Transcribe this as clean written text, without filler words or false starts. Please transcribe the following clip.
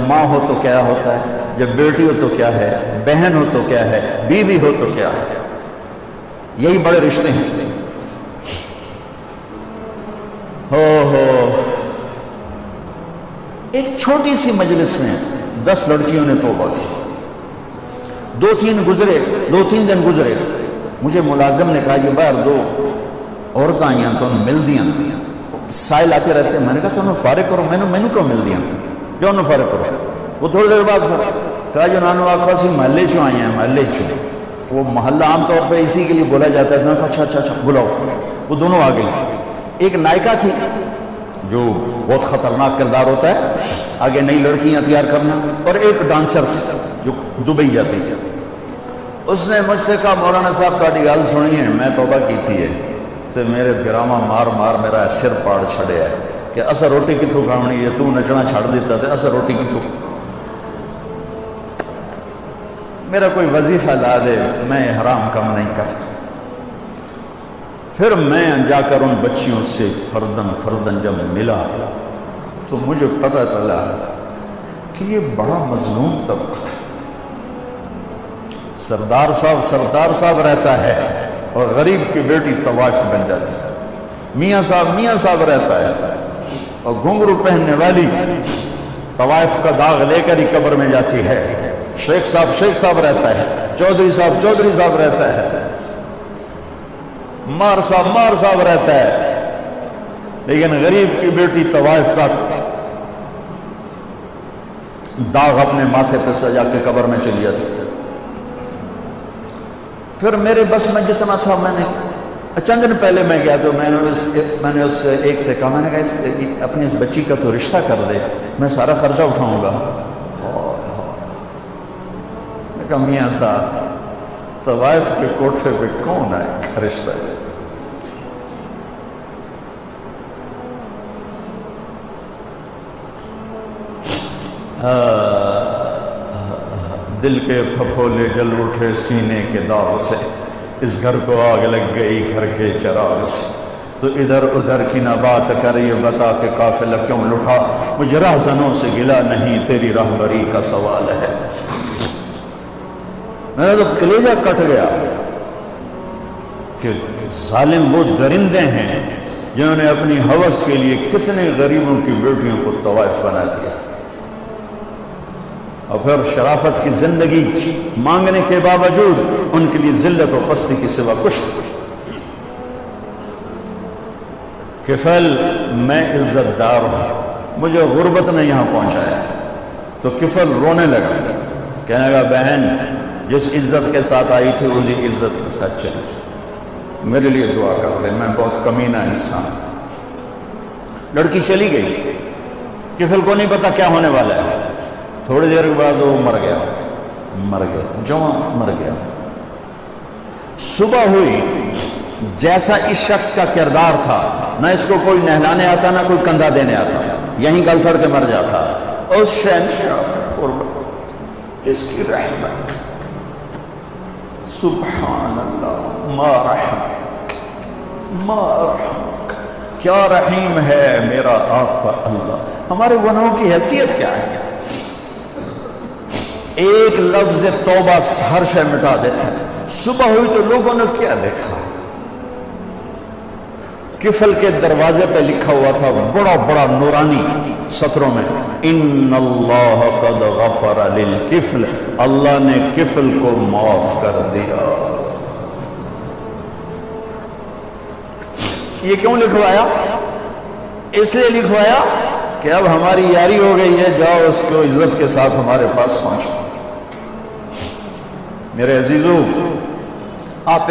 ماں ہو تو کیا ہوتا ہے، جب بیٹی ہو تو کیا ہے، بہن ہو تو کیا ہے، بیوی ہو تو کیا ہے، یہی بڑے رشتے ہیں۔ ایک چھوٹی سی مجلس میں 10 لڑکیوں نے توبہ کی، 2-3 دن گزرے، مجھے ملازم نے کہا یہ باہر 2 عورتیں آئی ہیں تو مل دیا، سائل آتے رہتے ہیں، میں نے کہا تو انہوں فارغ کرو، میں کو مل دیا، جو انہوں فارغ کرو۔ وہ تھوڑی دیر بعد کہا جو نانو آخوا سی محلے چوں آئی ہیں، محلے چوں، وہ محلہ عام طور پہ اسی کے لیے بولا جاتا ہے، میں نے کہا اچھا بلاؤ۔ وہ دونوں آ گئی، ایک نائکہ تھی جو بہت خطرناک کردار ہوتا ہے، آگے نئی لڑکیاں تیار کرنا، اور ایک ڈانسر تھی جو دبئی جاتی تھی۔ اس نے مجھ سے کہا مولانا صاحب تاری گل سنی ہے، میں توبہ کی تھی ہے تو میرے گراما مار میرا سر پاڑ چھڑیا ہے کہ اسا روٹی کتوں کھاونی ہے، تو نچنا چھڑ دیتا تھے، اسا روٹی کتوں، میرا کوئی وظیفہ لا دے، میں حرام کام نہیں کرتا۔ پھر میں جا کر ان بچیوں سے فردن جب ملا تو مجھے پتہ چلا کہ یہ بڑا مظلوم طبقہ ہے، سردار صاحب رہتا ہے اور غریب کی بیٹی طوائف بن جاتی ہے، میاں صاحب رہتا ہے اور گھنگرو پہننے والی طوائف کا داغ لے کر ہی قبر میں جاتی ہے، شیخ صاحب رہتا ہے، چودھری صاحب رہتا ہے، مار صاحب رہتا ہے، لیکن غریب کی بیٹی طوائف کا داغ اپنے ماتھے پہ سجا کے قبر میں چلی جاتی ہے۔ پھر میرے بس میں جتنا تھا، میں نے چند دن پہلے میں گیا تو میں نے اس ایک سے کہا، میں نے کہا اپنی اس بچی کا تو رشتہ کر دے، میں سارا خرچہ اٹھاؤں گا۔ میں کہا میاں صاحب طوائف کے کوٹھے پہ کون ہے رشتہ؟ دل کے پھپھولے جل اٹھے سینے کے داغ سے، اس گھر کو آگ لگ گئی گھر کے چراغ سے، تو ادھر ادھر کی نہ بات کر، یہ بتا کہ قافلہ کیوں لٹا، مجھے راہزنوں سے گلا نہیں، تیری راہبری کا سوال ہے۔ میرا تو کلیجہ کٹ گیا کہ ظالم وہ درندے ہیں جنہوں نے اپنی ہوس کے لیے کتنے غریبوں کی بیٹیوں کو طوائف بنا دیا، اور پھر شرافت کی زندگی مانگنے کے باوجود ان کے لیے ذلت و پستی کی سوا کچھ نہیں۔ کفل میں عزت دار ہوں، مجھے غربت نے یہاں پہنچایا، تو کفل رونے لگا، کہنے لگا بہن جس عزت کے ساتھ آئی تھی اسی عزت کے ساتھ چلی، میرے لیے دعا کر دے، میں بہت کمینہ انسان۔ لڑکی چلی گئی، کفل کو نہیں پتا کیا ہونے والا ہے، تھوڑی دیر کے بعد وہ مر گیا، جوان مر گیا۔ صبح ہوئی، جیسا اس شخص کا کردار تھا، نہ اس کو کوئی نہلانے آتا نہ کوئی کندھا دینے آتا، یہیں گل سڑ کے مر جاتا۔ اس شہنشاہ قربت جس کی رحمت، سبحان اللہ، ما رحمک، کیا رحیم ہے میرا آقا اللہ۔ ہمارے گناہوں کی حیثیت کیا ہے؟ ایک لفظ توبہ ہر شے مٹا دیتا ہے۔ صبح ہوئی تو لوگوں نے کیا دیکھا؟ کفل کے دروازے پہ لکھا ہوا تھا بڑا بڑا نورانی سطروں میں، ان اللہ قد غفر للکفل، اللہ نے کفل کو معاف کر دیا۔ یہ کیوں لکھوایا؟ اس لیے لکھوایا کہ اب ہماری یاری ہو گئی ہے، جاؤ اس کو عزت کے ساتھ ہمارے پاس پہنچو۔ میرے عزیزو، آپ